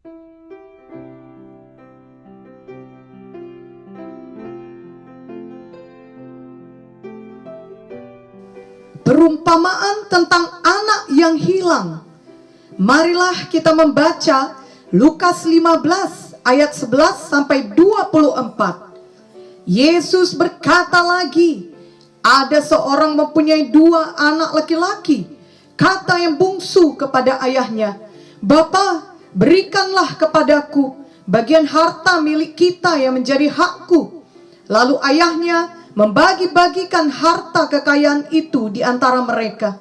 Perumpamaan tentang anak yang hilang. Marilah kita membaca Lukas 15 ayat 11 sampai 24. Yesus berkata lagi, ada seorang mempunyai 2 anak laki-laki. Kata yang bungsu kepada ayahnya, "Bapa, berikanlah kepadaku bagian harta milik kita yang menjadi hakku." Lalu ayahnya membagi-bagikan harta kekayaan itu di antara mereka.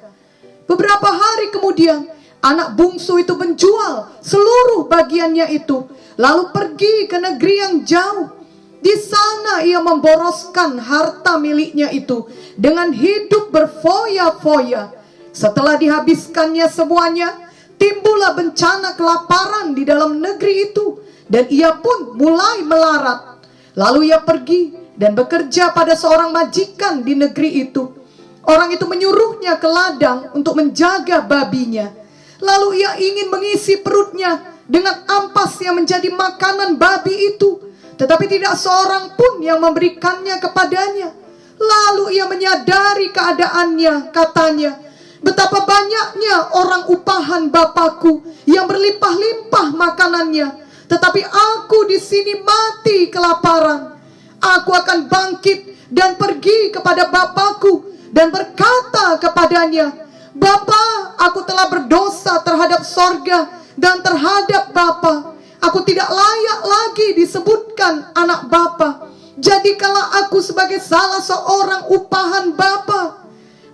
Beberapa hari kemudian, anak bungsu itu menjual seluruh bagiannya itu, lalu pergi ke negeri yang jauh. Di sana ia memboroskan harta miliknya itu dengan hidup berfoya-foya. Setelah dihabiskannya semuanya, timbullah bencana kelaparan di dalam negeri itu, dan ia pun mulai melarat. Lalu ia pergi dan bekerja pada seorang majikan di negeri itu. Orang itu menyuruhnya ke ladang untuk menjaga babinya. Lalu ia ingin mengisi perutnya dengan ampas yang menjadi makanan babi itu, tetapi tidak seorang pun yang memberikannya kepadanya. Lalu ia menyadari keadaannya, katanya, "Betapa banyaknya orang upahan Bapakku yang berlimpah-limpah makanannya, tetapi aku di sini mati kelaparan. Aku akan bangkit dan pergi kepada Bapakku dan berkata kepadanya, Bapa, aku telah berdosa terhadap sorga dan terhadap Bapa. Aku tidak layak lagi disebutkan anak Bapa. Jadikanlah aku sebagai salah seorang upahan Bapa."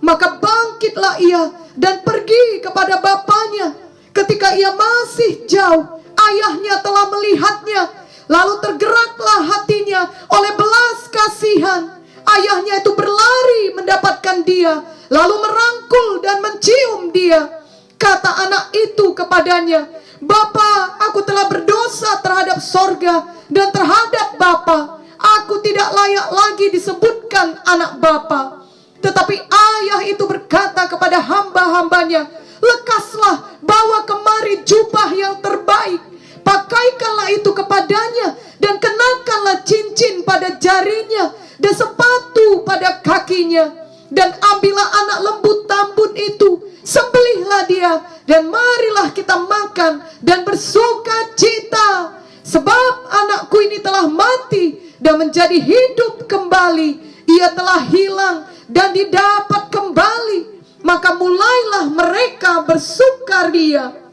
Maka bangkitlah ia dan pergi kepada bapaknya. Ketika ia masih jauh, ayahnya telah melihatnya. Lalu tergeraklah hatinya oleh belas kasihan. Ayahnya itu berlari mendapatkan dia, lalu merangkul dan mencium dia. Kata anak itu kepadanya, "Bapa, aku telah berdosa terhadap sorga dan terhadap Bapa. Aku tidak layak lagi disebutkan anak Bapa." Tetapi ayah itu berkata kepada hamba-hambanya, "Lekaslah, bawa kemari jubah yang terbaik. Pakaikanlah itu kepadanya dan kenakanlah cincin pada jarinya dan sepatu pada kakinya. Dan ambillah anak lembu tambun itu, sembelihlah dia, dan marilah kita makan dan bersuka cita. Sebab anakku ini telah mati dan menjadi hidup kembali. Ia telah hilang dan didapat kembali." Maka mulailah mereka bersukaria.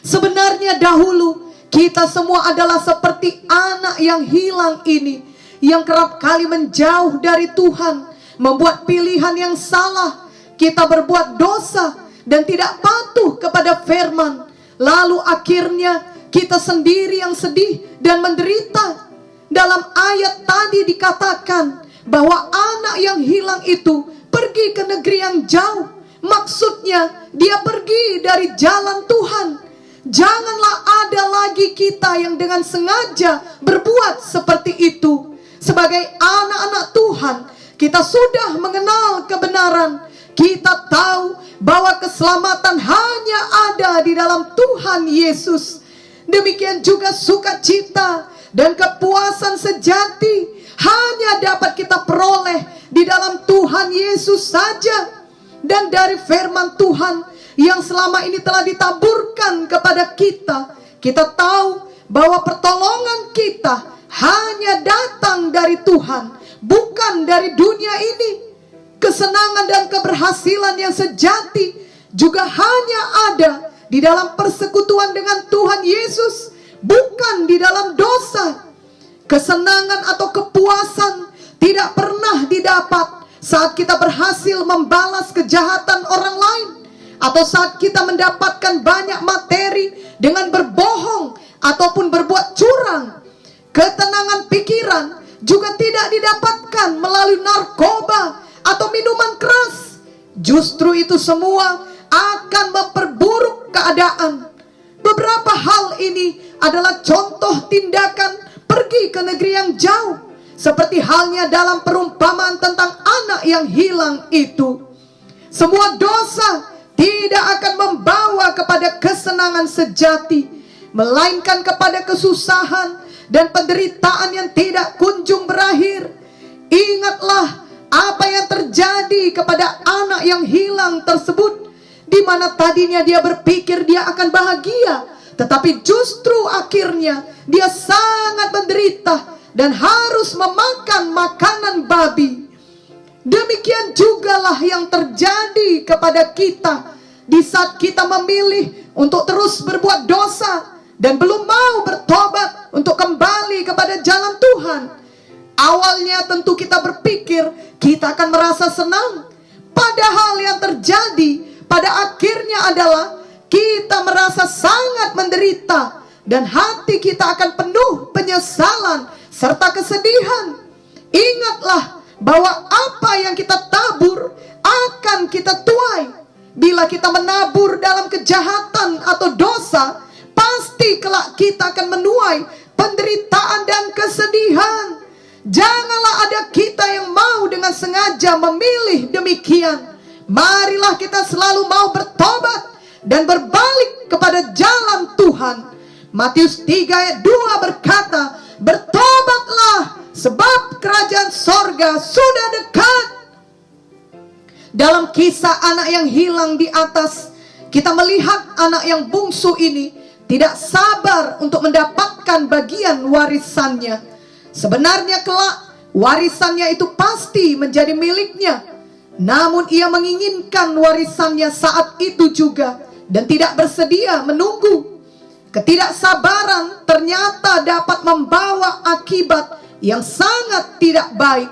Sebenarnya dahulu kita semua adalah seperti anak yang hilang ini, yang kerap kali menjauh dari Tuhan, membuat pilihan yang salah. Kita berbuat dosa dan tidak patuh kepada firman. Lalu akhirnya kita sendiri yang sedih dan menderita. Dalam ayat tadi dikatakan bahwa anak yang hilang itu pergi ke negeri yang jauh. Maksudnya dia pergi dari jalan Tuhan. Janganlah ada lagi kita yang dengan sengaja berbuat seperti itu. Sebagai anak-anak Tuhan, kita sudah mengenal kebenaran. Kita tahu bahwa keselamatan hanya ada di dalam Tuhan Yesus. Demikian juga sukacita dan kepuasan sejati hanya dapat kita peroleh di dalam Tuhan Yesus saja. Dan dari firman Tuhan yang selama ini telah ditaburkan kepada kita, kita tahu bahwa pertolongan kita hanya datang dari Tuhan, bukan dari dunia ini. Kesenangan dan keberhasilan yang sejati juga hanya ada di dalam persekutuan dengan Tuhan Yesus, bukan di dalam dosa. Kesenangan atau kepuasan tidak pernah didapat saat kita berhasil membalas kejahatan orang lain, atau saat kita mendapatkan banyak materi dengan berbohong ataupun berbuat curang. Ketenangan pikiran juga tidak didapatkan melalui narkoba atau minuman keras. Justru itu semua akan memperburuk keadaan. Beberapa hal ini adalah contoh tindakan pergi ke negeri yang jauh, seperti halnya dalam perumpamaan tentang anak yang hilang itu. Semua dosa tidak akan membawa kepada kesenangan sejati, melainkan kepada kesusahan dan penderitaan yang tidak kunjung berakhir. Ingatlah apa yang terjadi kepada anak yang hilang tersebut, di mana tadinya dia berpikir dia akan bahagia, tetapi justru akhirnya dia sangat menderita dan harus memakan makanan babi. Demikian jugalah yang terjadi kepada kita di saat kita memilih untuk terus berbuat dosa dan belum mau bertobat untuk kembali kepada jalan Tuhan. Awalnya tentu kita berpikir kita akan merasa senang, padahal yang terjadi pada akhirnya adalah kita merasa sangat menderita dan hati kita akan penuh penyesalan serta kesedihan. Ingatlah bahwa apa yang kita tabur akan kita tuai. Bila kita menabur dalam kejahatan atau dosa, pasti kelak kita akan menuai penderitaan dan kesedihan. Janganlah ada kita yang mau dengan sengaja memilih demikian. Marilah kita selalu mau bertobat dan berbalik kepada jalan Tuhan. Matius 3 ayat 2 berkata, bertobatlah sebab kerajaan sorga sudah dekat. Dalam kisah anak yang hilang di atas, kita melihat anak yang bungsu ini tidak sabar untuk mendapatkan bagian warisannya. Sebenarnya kelak warisannya itu pasti menjadi miliknya, namun ia menginginkan warisannya saat itu juga dan tidak bersedia menunggu. Ketidaksabaran ternyata dapat membawa akibat yang sangat tidak baik.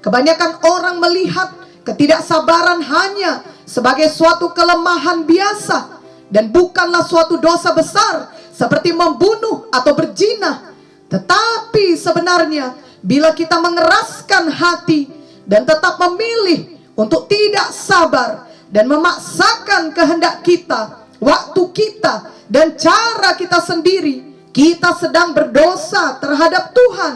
Kebanyakan orang melihat ketidaksabaran hanya sebagai suatu kelemahan biasa dan bukanlah suatu dosa besar seperti membunuh atau berzina. Tetapi sebenarnya bila kita mengeraskan hati dan tetap memilih untuk tidak sabar dan memaksakan kehendak kita, waktu kita, dan cara kita sendiri, kita sedang berdosa terhadap Tuhan.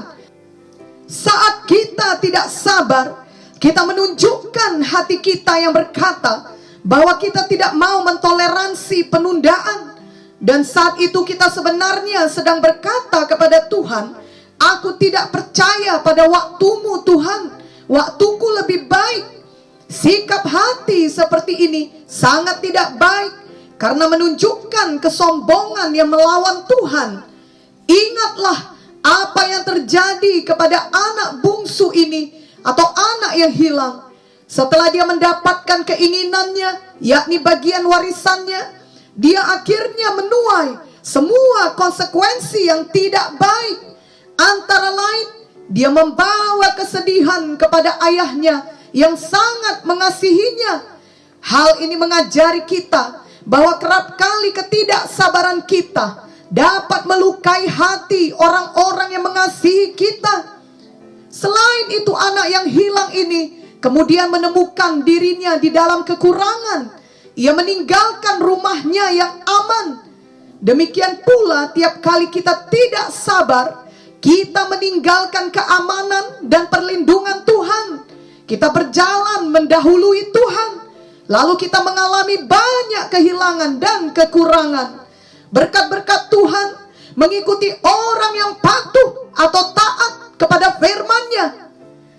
Saat kita tidak sabar, kita menunjukkan hati kita yang berkata bahwa kita tidak mau mentoleransi penundaan. Dan saat itu kita sebenarnya sedang berkata kepada Tuhan, aku tidak percaya pada waktumu Tuhan, waktuku lebih baik. Sikap hati seperti ini sangat tidak baik karena menunjukkan kesombongan yang melawan Tuhan. Ingatlah apa yang terjadi kepada anak bungsu ini atau anak yang hilang. Setelah dia mendapatkan keinginannya, yakni bagian warisannya, dia akhirnya menuai semua konsekuensi yang tidak baik. Antara lain, dia membawa kesedihan kepada ayahnya yang sangat mengasihinya. Hal ini mengajari kita bahwa kerap kali ketidaksabaran kita dapat melukai hati orang-orang yang mengasihi kita. Selain itu, anak yang hilang ini kemudian menemukan dirinya di dalam kekurangan. Ia meninggalkan rumahnya yang aman. Demikian pula tiap kali kita tidak sabar, kita meninggalkan keamanan dan perlindungan Tuhan. Kita berjalan mendahului Tuhan, lalu kita mengalami banyak kehilangan dan kekurangan. Berkat-berkat Tuhan mengikuti orang yang patuh atau taat kepada firman-Nya.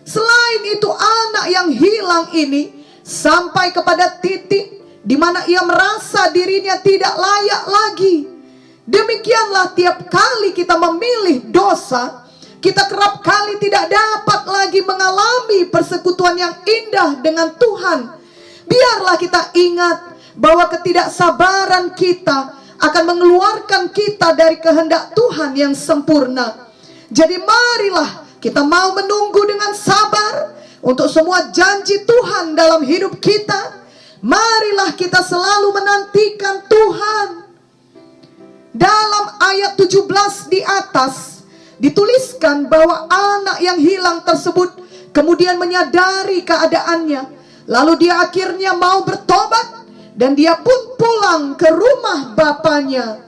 Selain itu, anak yang hilang ini sampai kepada titik di mana ia merasa dirinya tidak layak lagi. Demikianlah tiap kali kita memilih dosa, kita kerap kali tidak dapat lagi mengalami persekutuan yang indah dengan Tuhan. Biarlah kita ingat bahwa ketidaksabaran kita akan mengeluarkan kita dari kehendak Tuhan yang sempurna. Jadi marilah kita mau menunggu dengan sabar untuk semua janji Tuhan dalam hidup kita. Marilah kita selalu menantikan Tuhan. Dalam ayat 17 di atas dituliskan bahwa anak yang hilang tersebut kemudian menyadari keadaannya. Lalu dia akhirnya mau bertobat dan dia pun pulang ke rumah bapaknya.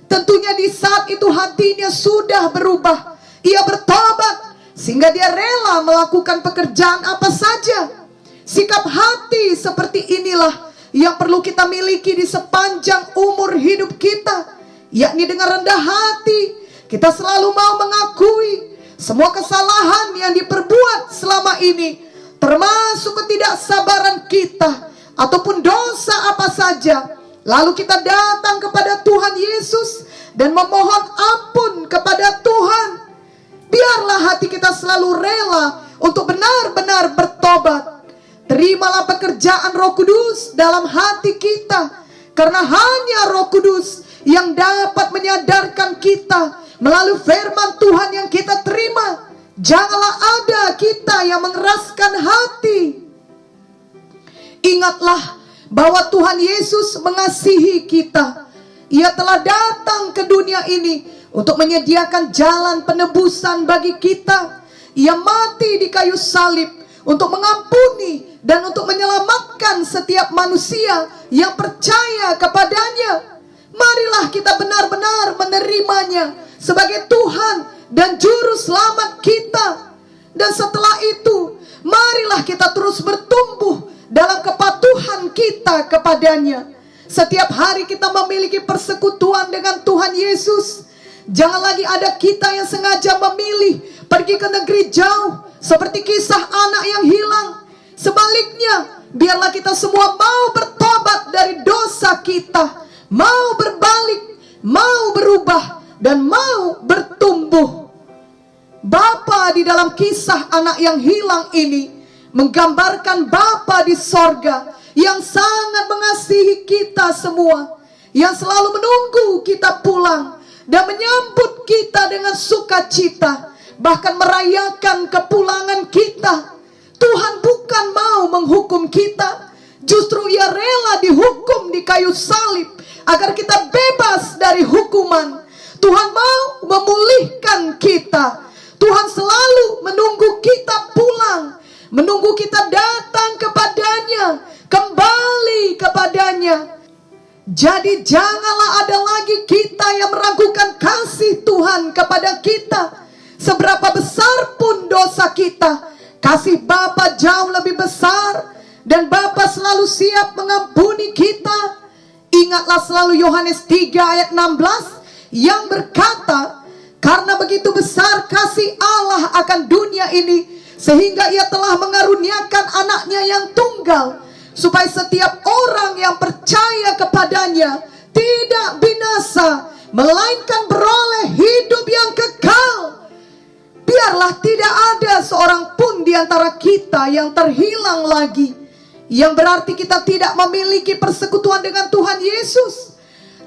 Tentunya di saat itu hatinya sudah berubah. Ia bertobat sehingga dia rela melakukan pekerjaan apa saja. Sikap hati seperti inilah yang perlu kita miliki di sepanjang umur hidup kita. yakni dengan rendah hati kita selalu mau mengakui semua kesalahan yang diperbuat selama ini, termasuk ketidaksabaran kita ataupun dosa apa saja. Lalu kita datang kepada Tuhan Yesus dan memohon ampun kepada Tuhan. Biarlah hati kita selalu rela untuk benar-benar bertobat. Terimalah pekerjaan Roh Kudus dalam hati kita, karena hanya Roh Kudus yang dapat menyadarkan kita melalui firman Tuhan yang kita terima. Janganlah ada kita yang mengeraskan hati. Ingatlah bahwa Tuhan Yesus mengasihi kita. Ia telah datang ke dunia ini untuk menyediakan jalan penebusan bagi kita. Ia mati di kayu salib untuk mengampuni dan untuk menyelamatkan setiap manusia yang percaya kepadanya. Marilah kita benar-benar menerimanya sebagai Tuhan dan Juru Selamat kita. Dan setelah itu, marilah kita terus bertumbuh dalam kepatuhan kita kepadanya. Setiap hari kita memiliki persekutuan dengan Tuhan Yesus. Jangan lagi ada kita yang sengaja memilih pergi ke negeri jauh, seperti kisah anak yang hilang. Sebaliknya, biarlah kita semua mau bertobat dari dosa kita, mau berbalik, mau berubah, dan mau bertumbuh. Bapa di dalam kisah anak yang hilang ini menggambarkan Bapa di sorga yang sangat mengasihi kita semua, yang selalu menunggu kita pulang dan menyambut kita dengan sukacita, bahkan merayakan kepulangan kita. Tuhan bukan mau menghukum kita, justru Ia rela dihukum di kayu salib agar kita bebas dari hukuman. Tuhan mau memulihkan kita. Tuhan selalu menunggu kita pulang, menunggu kita datang kepadanya, kembali kepadanya. Jadi janganlah ada lagi kita yang meragukan kasih Tuhan kepada kita. Seberapa besar pun dosa kita, kasih Bapa jauh lebih besar, dan Bapa selalu siap mengampuni kita. Ingatlah selalu Yohanes 3 ayat 16 yang berkata, karena begitu besar kasih Allah akan dunia ini, sehingga Ia telah mengaruniakan anaknya yang tunggal, supaya setiap orang yang percaya kepadanya tidak binasa, melainkan beroleh hidup yang kekal. Biarlah tidak ada seorang pun di antara kita yang terhilang lagi, yang berarti kita tidak memiliki persekutuan dengan Tuhan Yesus.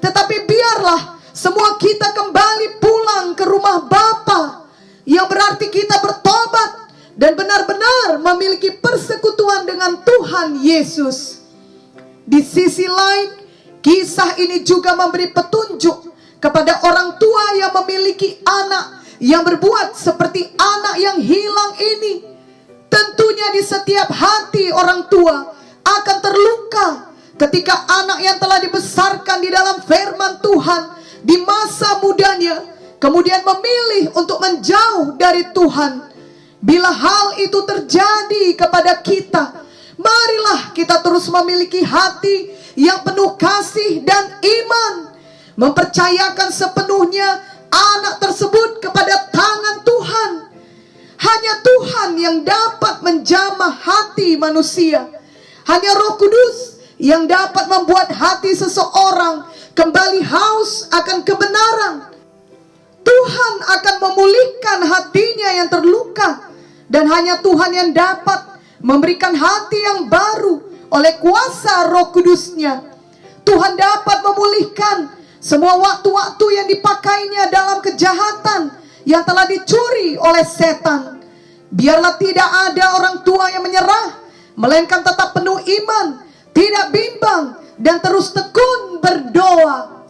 Tetapi biarlah semua kita kembali pulang ke rumah Bapa, yang berarti kita bertobat dan benar-benar memiliki persekutuan dengan Tuhan Yesus. Di sisi lain, kisah ini juga memberi petunjuk kepada orang tua yang memiliki anak yang berbuat seperti anak yang hilang ini. Tentunya di setiap hati orang tua akan terluka ketika anak yang telah dibesarkan di dalam firman Tuhan di masa mudanya kemudian memilih untuk menjauh dari Tuhan. Bila hal itu terjadi kepada kita, marilah kita terus memiliki hati yang penuh kasih dan iman, mempercayakan sepenuhnya anak tersebut kepada tangan Tuhan. Hanya Tuhan yang dapat menjamah hati manusia. Hanya Roh Kudus yang dapat membuat hati seseorang kembali haus akan kebenaran. Tuhan akan memulihkan hatinya yang terluka, dan hanya Tuhan yang dapat memberikan hati yang baru oleh kuasa Roh Kudus-Nya. Tuhan dapat memulihkan semua waktu-waktu yang dipakainya dalam kejahatan yang telah dicuri oleh setan. Biarlah tidak ada orang tua yang menyerah, melainkan tetap penuh iman, tidak bimbang, dan terus tekun berdoa.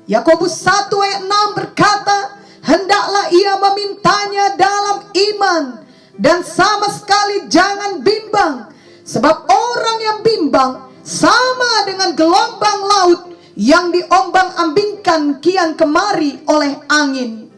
Yakobus 1 ayat 6 berkata, hendaklah ia memintanya dalam iman, dan sama sekali jangan bimbang, sebab orang yang bimbang sama dengan gelombang laut yang diombang-ambingkan kian kemari oleh angin.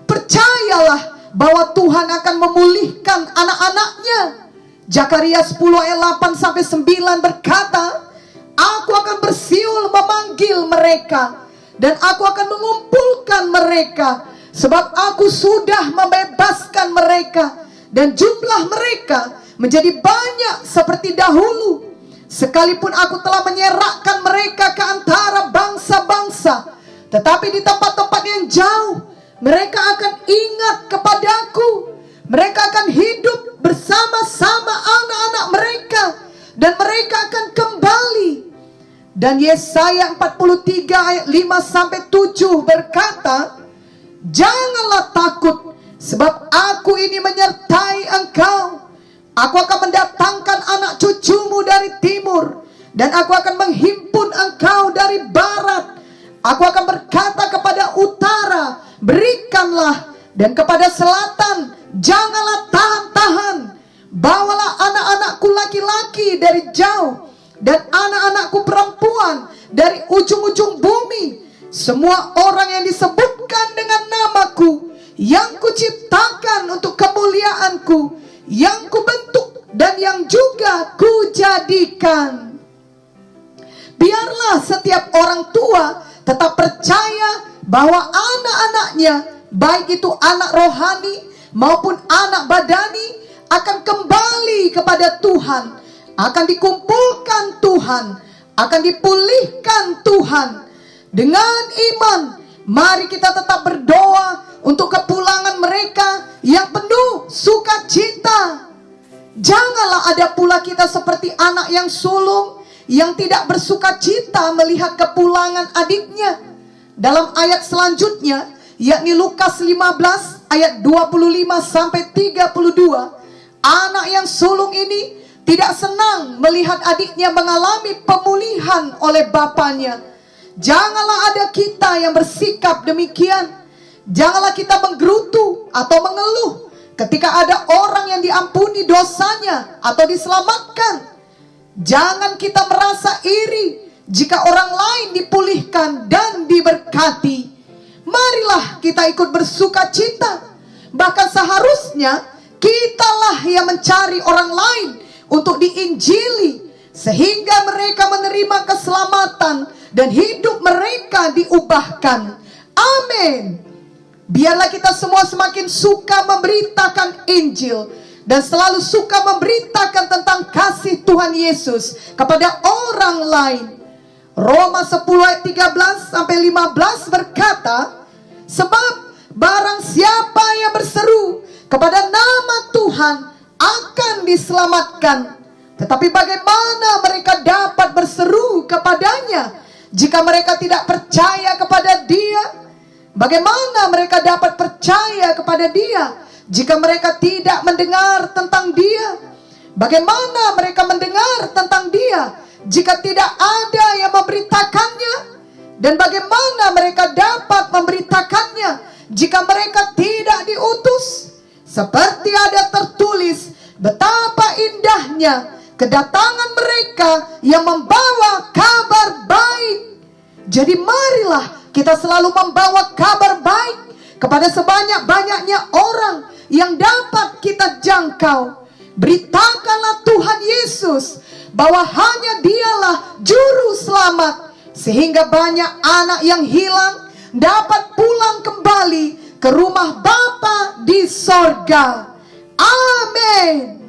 Percayalah bahwa Tuhan akan memulihkan anak-anaknya. Zakaria 10 ayat 8-9 berkata, aku akan bersiul memanggil mereka, dan aku akan mengumpulkan mereka, sebab aku sudah membebaskan mereka, dan jumlah mereka menjadi banyak seperti dahulu. Sekalipun aku telah menyerahkan mereka ke antara bangsa-bangsa, tetapi di tempat-tempat yang jauh mereka akan ingat kepadaku. Mereka akan hidup bersama-sama anak-anak mereka, dan mereka akan kembali. Dan Yesaya 43 ayat 5-7 berkata, janganlah takut, sebab aku ini menyertai engkau. Aku akan mendatangkan anak cucumu dari timur, dan aku akan menghimpun engkau dari barat. Aku akan berkata kepada utara, berikanlah, dan kepada selatan, janganlah tahan-tahan. Bawalah anak-anakku laki-laki dari jauh, dan anak-anakku perempuan dari ujung-ujung bumi. Semua orang yang disebutkan dengan namaku, yang kuciptakan untuk kemuliaanku, yang kubentuk dan yang juga kujadikan. Biarlah setiap orang tua tetap percaya bahwa anak-anaknya, baik itu anak rohani maupun anak badani, akan kembali kepada Tuhan, akan dikumpulkan Tuhan, akan dipulihkan Tuhan. Dengan iman, mari kita tetap berdoa untuk kepulangan mereka yang penuh sukacita. Janganlah ada pula kita seperti anak yang sulung, yang tidak bersukacita melihat kepulangan adiknya. Dalam ayat selanjutnya, yakni Lukas 15 ayat 25-32, anak yang sulung ini tidak senang melihat adiknya mengalami pemulihan oleh bapaknya. Janganlah ada kita yang bersikap demikian. Janganlah kita menggerutu atau mengeluh ketika ada orang yang diampuni dosanya atau diselamatkan. Jangan kita merasa iri jika orang lain dipulihkan dan diberkati. Marilah kita ikut bersuka cita. Bahkan seharusnya kitalah yang mencari orang lain untuk diinjili, sehingga mereka menerima keselamatan dan hidup mereka diubahkan. Amin. Biarlah kita semua semakin suka memberitakan Injil, dan selalu suka memberitakan tentang kasih Tuhan Yesus kepada orang lain. Roma 10 ayat 13-15 berkata, sebab barang siapa yang berseru kepada nama Tuhan akan diselamatkan. Tetapi bagaimana mereka dapat berseru kepadanya jika mereka tidak percaya kepada Dia? Bagaimana mereka dapat percaya kepada Dia jika mereka tidak mendengar tentang Dia? Bagaimana mereka mendengar tentang Dia jika tidak ada yang memberitakannya? Dan bagaimana mereka dapat memberitakannya jika mereka tidak diutus? Seperti ada tertulis, betapa indahnya kedatangan mereka yang membawa kabar baik. Jadi marilah kita selalu membawa kabar baik kepada sebanyak-banyaknya orang yang dapat kita jangkau. Beritakanlah Tuhan Yesus bahwa hanya Dialah juru selamat, sehingga banyak anak yang hilang dapat pulang kembali ke rumah Bapa di sorga. Amin.